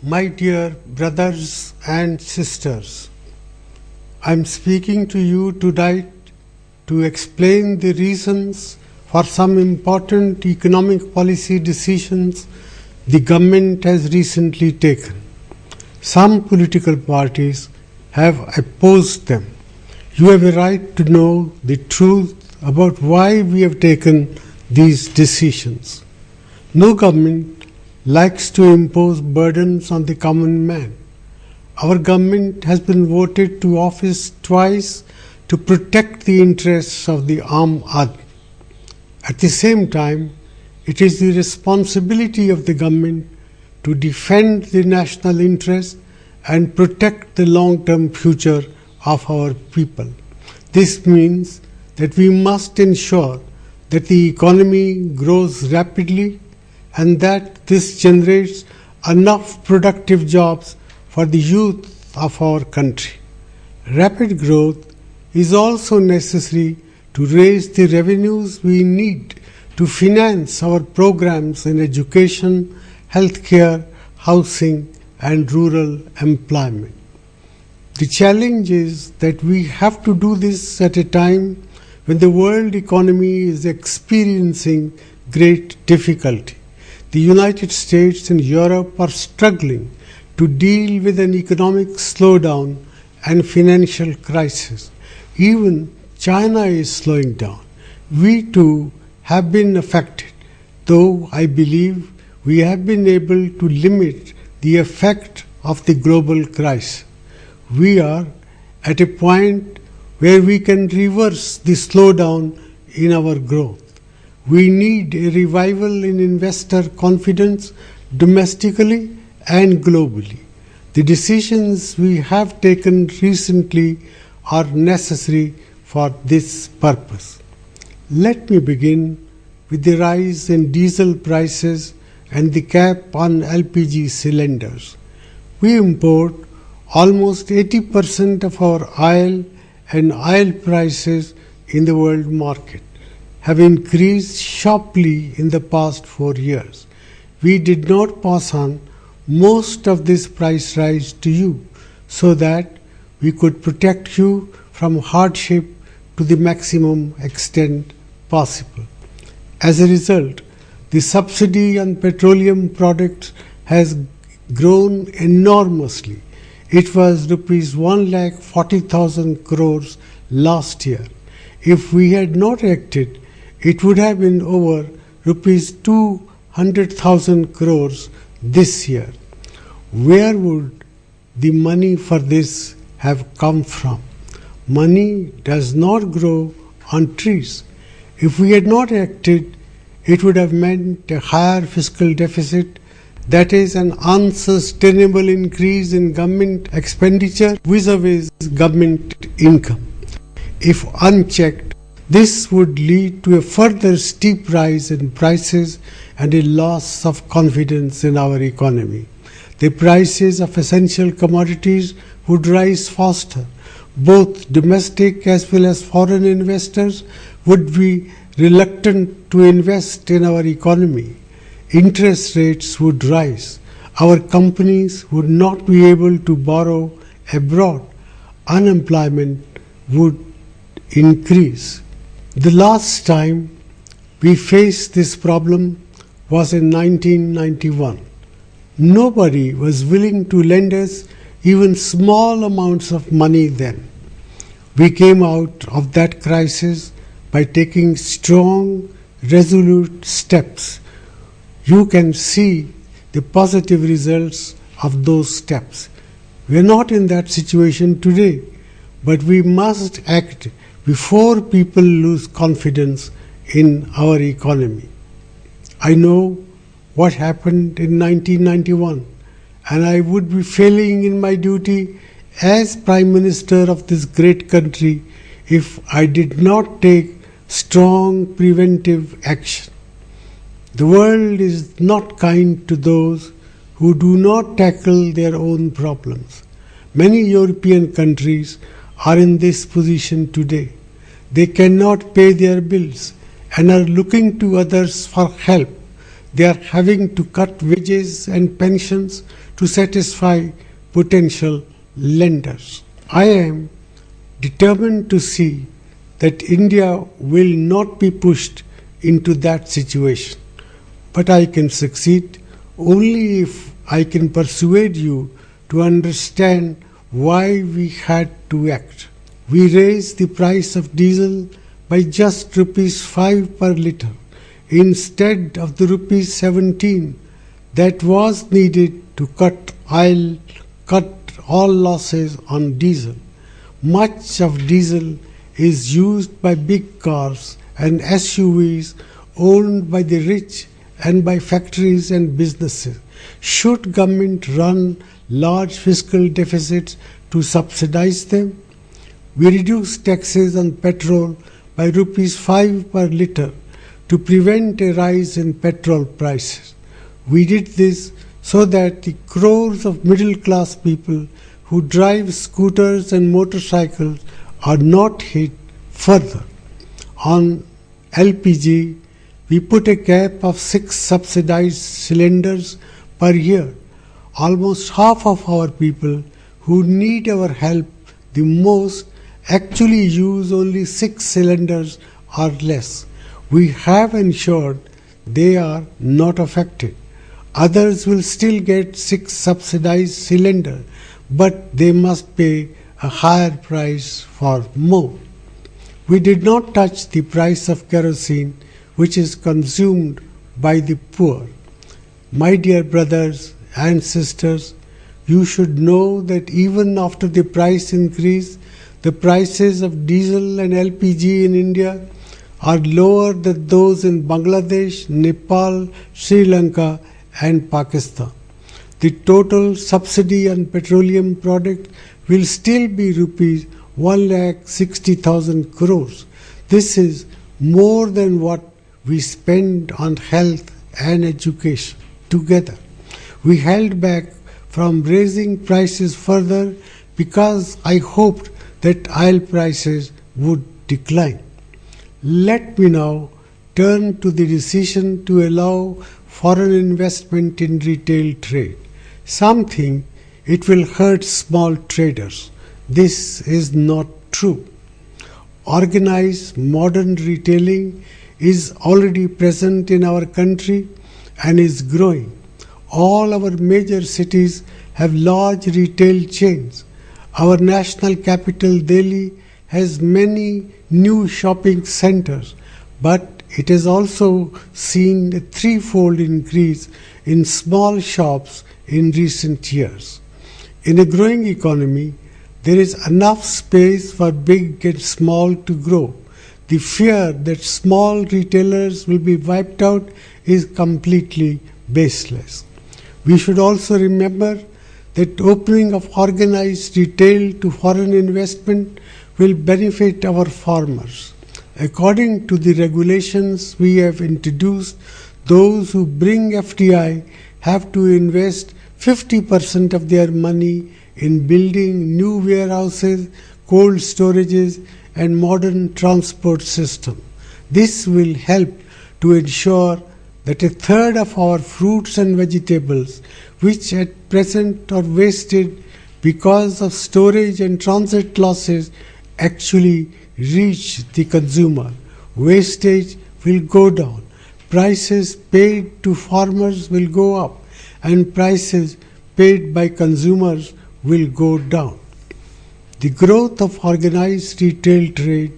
My dear brothers and sisters, I am speaking to you tonight to explain the reasons for some important economic policy decisions the government has recently taken. Some political parties have opposed them. You have a right to know the truth about why we have taken these decisions. No government likes to impose burdens on the common man. Our government has been voted to office twice to protect the interests of the Aam Aadmi. At the same time, it is the responsibility of the government to defend the national interest and protect the long-term future of our people. This means that we must ensure that the economy grows rapidly and that this generates enough productive jobs for the youth of our country. Rapid growth is also necessary to raise the revenues we need to finance our programs in education, healthcare, housing, and rural employment. The challenge is that we have to do this at a time when the world economy is experiencing great difficulty. The United States and Europe are struggling to deal with an economic slowdown and financial crisis. Even China is slowing down. We too have been affected, though I believe we have been able to limit the effect of the global crisis. We are at a point where we can reverse the slowdown in our growth. We need a revival in investor confidence domestically and globally. The decisions we have taken recently are necessary for this purpose. Let me begin with the rise in diesel prices and the cap on LPG cylinders. We import almost 80% of our oil, and oil prices in the world market have increased sharply in the past 4 years. We did not pass on most of this price rise to you so that we could protect you from hardship to the maximum extent possible. As a result, the subsidy on petroleum products has grown enormously. It was rupees 1,40,000 crores last year. If we had not acted, it would have been over rupees 200,000 crores this year. Where would the money for this have come from? Money does not grow on trees. If we had not acted, it would have meant a higher fiscal deficit, that is, an unsustainable increase in government expenditure vis-a-vis government income. If unchecked, this would lead to a further steep rise in prices and a loss of confidence in our economy. The prices of essential commodities would rise faster. Both domestic as well as foreign investors would be reluctant to invest in our economy. Interest rates would rise. Our companies would not be able to borrow abroad. Unemployment would increase. The last time we faced this problem was in 1991. Nobody was willing to lend us even small amounts of money then. We came out of that crisis by taking strong, resolute steps. You can see the positive results of those steps. We are not in that situation today, but we must act before people lose confidence in our economy. I know what happened in 1991, and I would be failing in my duty as Prime Minister of this great country if I did not take strong preventive action. The world is not kind to those who do not tackle their own problems. Many European countries are in this position today. They cannot pay their bills and are looking to others for help. they are having to cut wages and pensions to satisfy potential lenders. I am determined to see that India will not be pushed into that situation. But I can succeed only if I can persuade you to understand why we had to act. We raised the price of diesel by just rupees 5 per litre instead of the rupees 17 that was needed to cut all losses on diesel. Much of diesel is used by big cars and SUVs owned by the rich and by factories and businesses. Should government run large fiscal deficits to subsidize them? We reduced taxes on petrol by rupees 5 per litre to prevent a rise in petrol prices. We did this so that the crores of middle-class people who drive scooters and motorcycles are not hit further. On LPG, we put a cap of 6 subsidized cylinders per year. Almost half of our people who need our help the most actually use only 6 cylinders or less. We have ensured they are not affected. Others will still get 6 subsidized cylinders, but they must pay a higher price for more. We did not touch the price of kerosene, which is consumed by the poor. My dear brothers and sisters, you should know that even after the price increase, the prices of diesel and LPG in India are lower than those in Bangladesh, Nepal, Sri Lanka and Pakistan. The total subsidy on petroleum product will still be rupees 1,60,000 crores. This is more than what we spend on health and education together. We held back from raising prices further because I hoped that oil prices would decline. Let me now turn to the decision to allow foreign investment in retail trade. Some think it will hurt small traders. This is not true. Organized modern retailing is already present in our country and is growing. All our major cities have large retail chains. Our national capital, Delhi, has many new shopping centers, but it has also seen a threefold increase in small shops in recent years. In a growing economy, there is enough space for big and small to grow. The fear that small retailers will be wiped out is completely baseless. We should also remember that opening of organized retail to foreign investment will benefit our farmers. According to the regulations we have introduced, those who bring FDI have to invest 50% of their money in building new warehouses, cold storages, and modern transport system. This will help to ensure that a third of our fruits and vegetables, which at present are wasted because of storage and transit losses, actually reach the consumer. Wastage will go down, prices paid to farmers will go up, and prices paid by consumers will go down. The growth of organized retail trade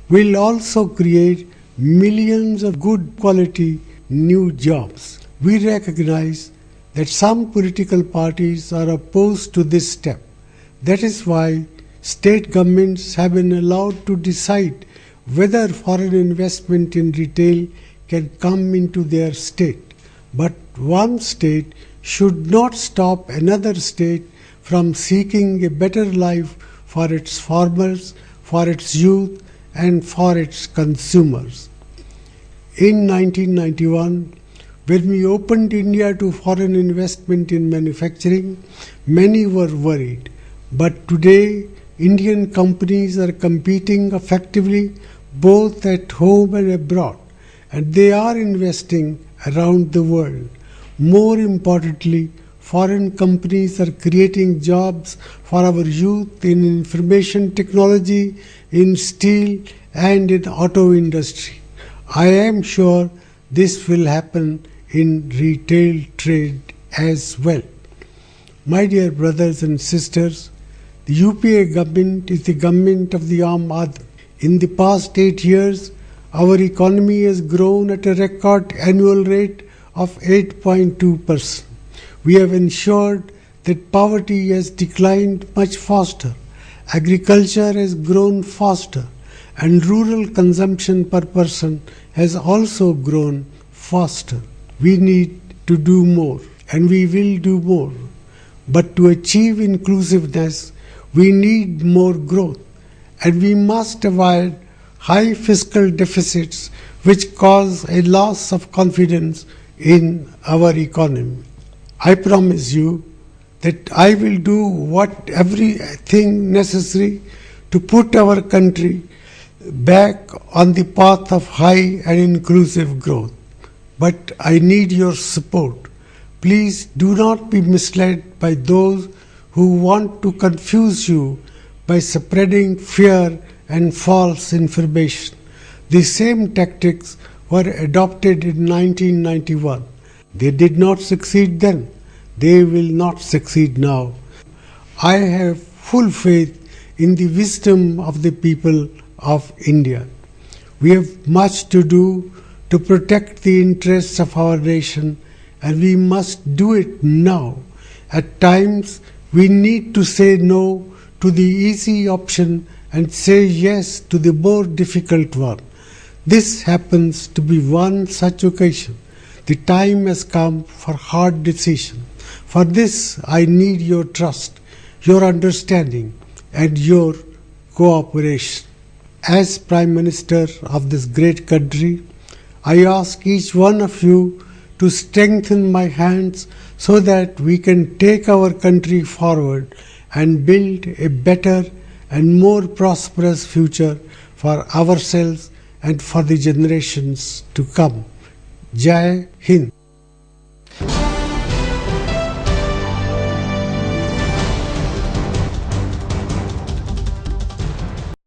will also create millions of good quality new jobs. We recognize that some political parties are opposed to this step. That is why state governments have been allowed to decide whether foreign investment in retail can come into their state. But one state should not stop another state from seeking a better life for its farmers, for its youth, and for its consumers. In 1991, when we opened India to foreign investment in manufacturing, many were worried. But today, Indian companies are competing effectively both at home and abroad, and they are investing around the world. More importantly, foreign companies are creating jobs for our youth in information technology, in steel and in auto industry. I am sure this will happen in retail trade as well. My dear brothers and sisters, the UPA government is the government of the Aam Aadmi. In the past 8 years, our economy has grown at a record annual rate of 8.2%. We have ensured that poverty has declined much faster, agriculture has grown faster, and rural consumption per person has also grown faster. We need to do more, and we will do more. But to achieve inclusiveness, we need more growth, and we must avoid high fiscal deficits which cause a loss of confidence in our economy. I promise you that I will do everything necessary to put our country back on the path of high and inclusive growth. But I need your support. Please do not be misled by those who want to confuse you by spreading fear and false information. The same tactics were adopted in 1991. They did not succeed then. They will not succeed now. I have full faith in the wisdom of the people of India. We have much to do to protect the interests of our nation, and we must do it now. At times, we need to say no to the easy option and say yes to the more difficult one. This happens to be one such occasion. The time has come for hard decision. For this, I need your trust, your understanding, and your cooperation. As Prime Minister of this great country, I ask each one of you to strengthen my hands so that we can take our country forward and build a better and more prosperous future for ourselves and for the generations to come. Jai Hind.